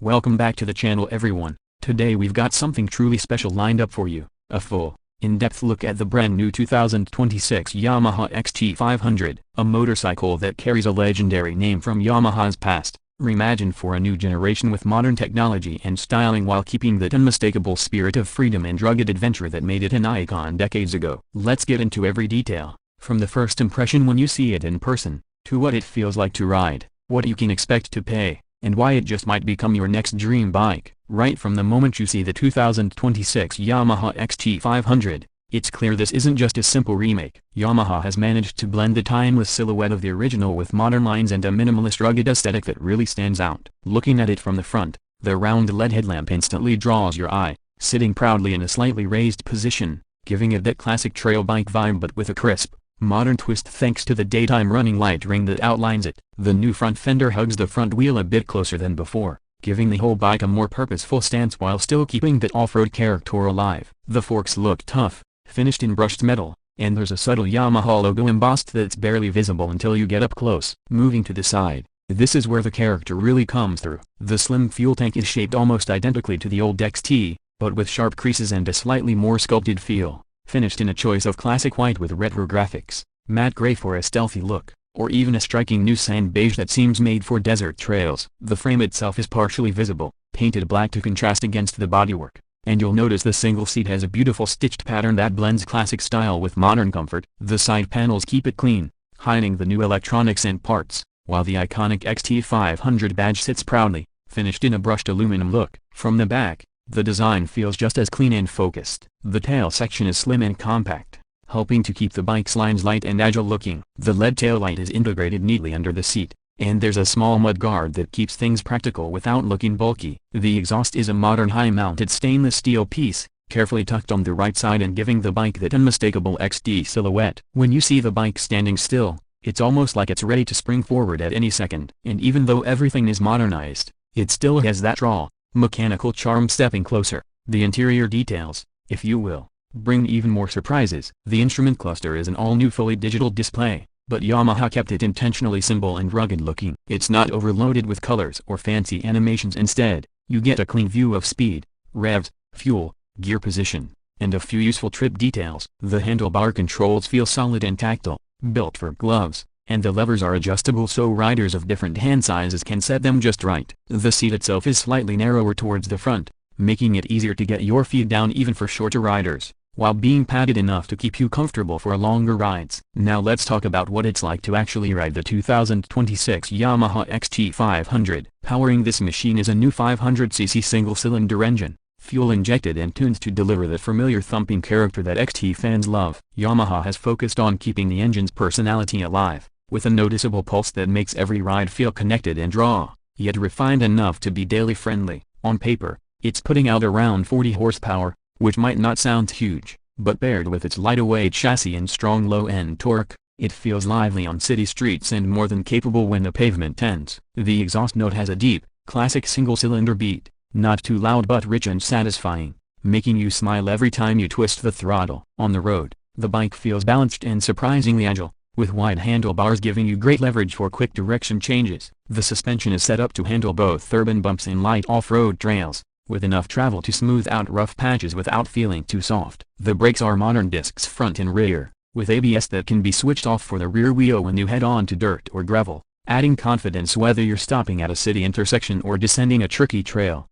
Welcome back to the channel everyone. Today we've got something truly special lined up for you, a full, in-depth look at the brand new 2026 Yamaha XT500, a motorcycle that carries a legendary name from Yamaha's past, reimagined for a new generation with modern technology and styling while keeping that unmistakable spirit of freedom and rugged adventure that made it an icon decades ago. Let's get into every detail, from the first impression when you see it in person, to what it feels like to ride, what you can expect to pay, and why it just might become your next dream bike. Right from the moment you see the 2026 Yamaha XT500, it's clear this isn't just a simple remake. Yamaha has managed to blend the timeless silhouette of the original with modern lines and a minimalist rugged aesthetic that really stands out. Looking at it from the front, the round LED headlamp instantly draws your eye, sitting proudly in a slightly raised position, giving it that classic trail bike vibe but with a crisp, modern twist thanks to the daytime running light ring that outlines it. The new front fender hugs the front wheel a bit closer than before, giving the whole bike a more purposeful stance while still keeping that off-road character alive. The forks look tough, finished in brushed metal, and there's a subtle Yamaha logo embossed that's barely visible until you get up close. Moving to the side, this is where the character really comes through. The slim fuel tank is shaped almost identically to the old XT, but with sharp creases and a slightly more sculpted feel, finished in a choice of classic white with retro graphics, matte gray for a stealthy look, or even a striking new sand beige that seems made for desert trails. The frame itself is partially visible, painted black to contrast against the bodywork, and you'll notice the single seat has a beautiful stitched pattern that blends classic style with modern comfort. The side panels keep it clean, hiding the new electronics and parts, while the iconic XT500 badge sits proudly, finished in a brushed aluminum look. From the back, the design feels just as clean and focused. The tail section is slim and compact, helping to keep the bike's lines light and agile looking. The LED taillight is integrated neatly under the seat, and there's a small mudguard that keeps things practical without looking bulky. The exhaust is a modern high-mounted stainless steel piece, carefully tucked on the right side and giving the bike that unmistakable XT silhouette. When you see the bike standing still, it's almost like it's ready to spring forward at any second. And even though everything is modernized, it still has that raw, mechanical charm. Stepping closer, the interior details, if you will, bring even more surprises. The instrument cluster is an all-new fully digital display, but Yamaha kept it intentionally simple and rugged looking. It's not overloaded with colors or fancy animations. Instead, you get a clean view of speed, revs, fuel, gear position, and a few useful trip details. The handlebar controls feel solid and tactile, built for gloves, and the levers are adjustable so riders of different hand sizes can set them just right. The seat itself is slightly narrower towards the front, making it easier to get your feet down even for shorter riders, while being padded enough to keep you comfortable for longer rides. Now let's talk about what it's like to actually ride the 2026 Yamaha XT500. Powering this machine is a new 500cc single-cylinder engine, fuel-injected and tuned to deliver the familiar thumping character that XT fans love. Yamaha has focused on keeping the engine's personality alive, with a noticeable pulse that makes every ride feel connected and raw, yet refined enough to be daily friendly. On paper, it's putting out around 40 horsepower, which might not sound huge, but paired with its lighter-weight chassis and strong low-end torque, it feels lively on city streets and more than capable when the pavement ends. The exhaust note has a deep, classic single-cylinder beat, not too loud but rich and satisfying, making you smile every time you twist the throttle. On the road, the bike feels balanced and surprisingly agile, with wide handlebars giving you great leverage for quick direction changes. The suspension is set up to handle both urban bumps and light off-road trails, with enough travel to smooth out rough patches without feeling too soft. The brakes are modern discs front and rear, with ABS that can be switched off for the rear wheel when you head on to dirt or gravel, adding confidence whether you're stopping at a city intersection or descending a tricky trail.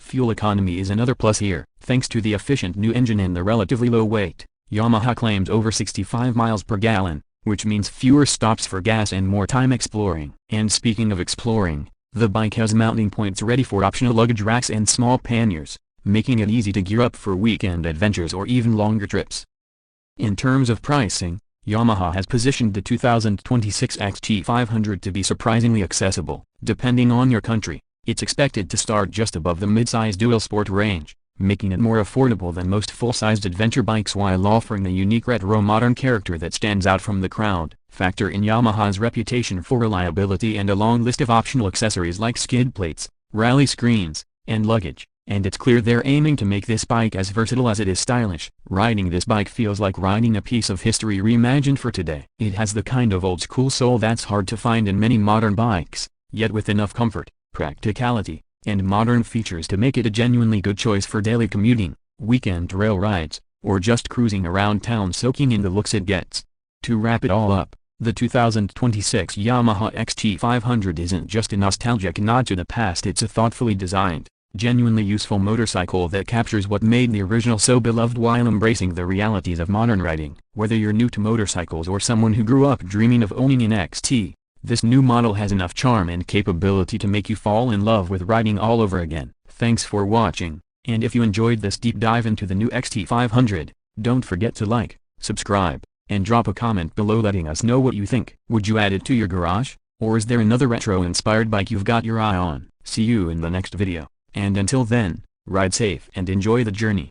Fuel economy is another plus here. Thanks to the efficient new engine and the relatively low weight, Yamaha claims over 65 miles per gallon, which means fewer stops for gas and more time exploring. And speaking of exploring, the bike has mounting points ready for optional luggage racks and small panniers, making it easy to gear up for weekend adventures or even longer trips. In terms of pricing, Yamaha has positioned the 2026 XT500 to be surprisingly accessible. Depending on your country, it's expected to start just above the mid-size dual sport range, making it more affordable than most full-sized adventure bikes while offering a unique retro-modern character that stands out from the crowd. Factor in Yamaha's reputation for reliability and a long list of optional accessories like skid plates, rally screens, and luggage, and it's clear they're aiming to make this bike as versatile as it is stylish. Riding this bike feels like riding a piece of history reimagined for today. It has the kind of old-school soul that's hard to find in many modern bikes, yet with enough comfort, practicality, and modern features to make it a genuinely good choice for daily commuting, weekend rail rides, or just cruising around town soaking in the looks it gets. To wrap it all up, the 2026 Yamaha XT500 isn't just a nostalgic nod to the past, it's a thoughtfully designed, genuinely useful motorcycle that captures what made the original so beloved while embracing the realities of modern riding. Whether you're new to motorcycles or someone who grew up dreaming of owning an XT, this new model has enough charm and capability to make you fall in love with riding all over again. Thanks for watching, and if you enjoyed this deep dive into the new XT500, don't forget to like, subscribe, and drop a comment below letting us know what you think. Would you add it to your garage, or is there another retro-inspired bike you've got your eye on? See you in the next video, and until then, ride safe and enjoy the journey.